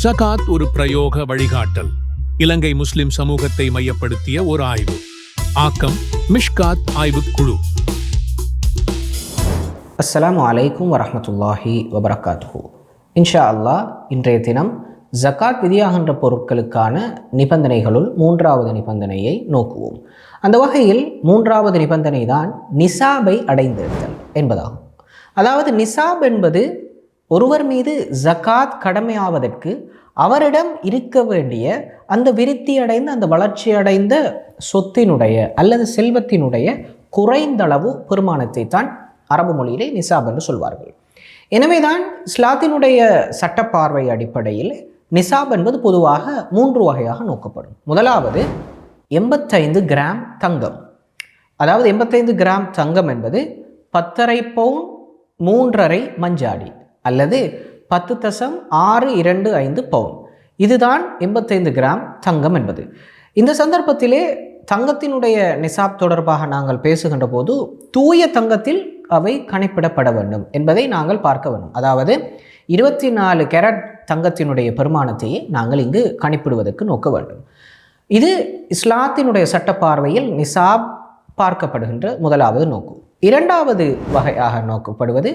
ஜகாத் ஒரு பிரயோக வழிகாட்டல். இலங்கை முஸ்லிம் சமூகத்தை மையப்படுத்திய ஒரு ஆய்வு. ஆக்கம் மிஷ்காத் ஆய்வுக்குழு. அஸ்ஸலாமு அலைக்கும் வரஹ்மத்துல்லாஹி வபரகாத்துஹு. இன்ஷா அல்லாஹ் இன்றைய தினம் ஜகாத் விதியாகின்ற பொருட்களுக்கான நிபந்தனைகளுள் 3வது நிபந்தனையை நோக்குவோம். அந்த வகையில் 3வது நிபந்தனை தான் நிசாபை அடைந்திருத்தல் என்பதாகும். அதாவது நிசாப் என்பது ஒருவர் மீது ஜகாத் கடமையாவதற்கு அவரிடம் இருக்க வேண்டிய அந்த விருத்தி அடைந்த அந்த வளர்ச்சி அடைந்த சொத்தினுடைய அல்லது செல்வத்தினுடைய குறைந்தளவு பெருமானத்தை தான் அரபு மொழியிலே நிசாப் என்று சொல்வார்கள். எனவேதான் இஸ்லாத்தினுடைய சட்டப்பார்வை அடிப்படையில் நிசாப் என்பது பொதுவாக 3 வகையாக நோக்கப்படும். முதலாவது 85 கிராம் தங்கம். அதாவது 85 கிராம் தங்கம் என்பது 10.5 பவுன் 3.5 மஞ்சாடி அல்லது 10.625 பவுன். இதுதான் 85 கிராம் தங்கம் என்பது. இந்த சந்தர்ப்பத்திலே தங்கத்தினுடைய நிசாப் தொடர்பாக நாங்கள் பேசுகின்ற போது தூய தங்கத்தில் அவை கணிப்பிடப்பட வேண்டும் என்பதை நாங்கள் பார்க்க வேண்டும். அதாவது 24 கேரட் தங்கத்தினுடைய பெருமானத்தையே நாங்கள் இங்கு கணிப்பிடுவதற்கு நோக்க வேண்டும். இது இஸ்லாத்தினுடைய சட்டப்பார்வையில் நிசாப் பார்க்கப்படுகின்ற முதலாவது நோக்கு. 2வது வகையாக நோக்கப்படுவது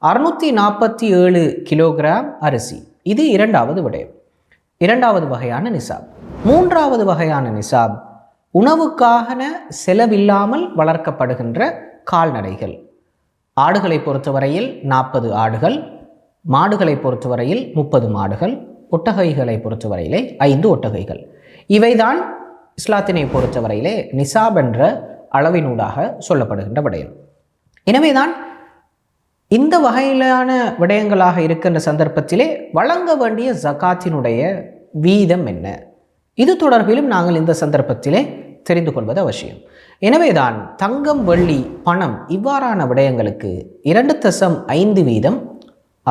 647 கிலோகிராம் அரிசி. இது 2வது விடயம், 2வது வகையான நிசாப். 3வது வகையான நிசாப் உணவுக்கான செலவில்லாமல் வளர்க்கப்படுகின்ற கால்நடைகள். ஆடுகளை பொறுத்தவரையில் 40 ஆடுகள், மாடுகளை பொறுத்தவரையில் 30 மாடுகள், ஒட்டகைகளை பொறுத்தவரையிலே 5 ஒட்டகைகள். இவைதான் இஸ்லாத்தினை பொறுத்தவரையிலே நிசாப் என்ற அளவினூடாக சொல்லப்படுகின்ற விடயம். எனவேதான் இந்த வகையிலான விடயங்களாக இருக்கின்ற சந்தர்ப்பத்திலே வழங்க வேண்டிய ஜகாத்தினுடைய வீதம் என்ன, இது தொடர்பிலும் நாங்கள் இந்த சந்தர்ப்பத்திலே தெரிந்து கொள்வது அவசியம். எனவேதான் தங்கம், வெள்ளி, பணம் இவ்வாறான விடயங்களுக்கு 2.5 வீதம்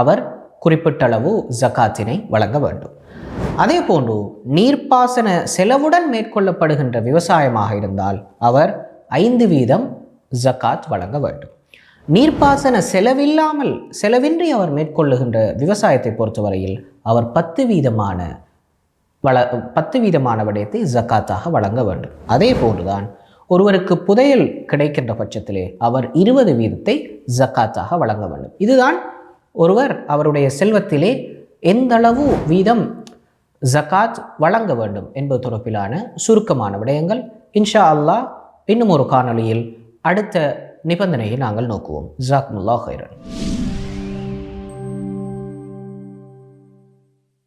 அவர் குறிப்பிட்ட அளவு ஜகாத்தினை வழங்க வேண்டும். அதே போன்று நீர்ப்பாசன செலவுடன் மேற்கொள்ளப்படுகின்ற விவசாயமாக இருந்தால் அவர் 5 வீதம் ஜகாத் வழங்க வேண்டும். நீர்ப்பாசன செலவின்றி அவர் மேற்கொள்ளுகின்ற விவசாயத்தை பொறுத்தவரையில் அவர் 10 வீதமான விடயத்தை ஜகாத்தாக வழங்க வேண்டும். அதே போன்றுதான் ஒருவருக்கு புதையல் கிடைக்கின்ற பட்சத்திலே அவர் 20 வீதத்தை ஜகாத்தாக வழங்க வேண்டும். இதுதான் ஒருவர் அவருடைய செல்வத்திலே எந்த அளவு வீதம் ஜகாத் வழங்க வேண்டும் என்பது தொடர்பிலான சுருக்கமான விடயங்கள். இன்ஷா அல்லாஹ் இன்னும் ஒரு காணொளியில் அடுத்த நிபந்தனையை நாங்கள் நோக்குவோம். ஜஸாக்குமுல்லாஹ் ஹைரன்.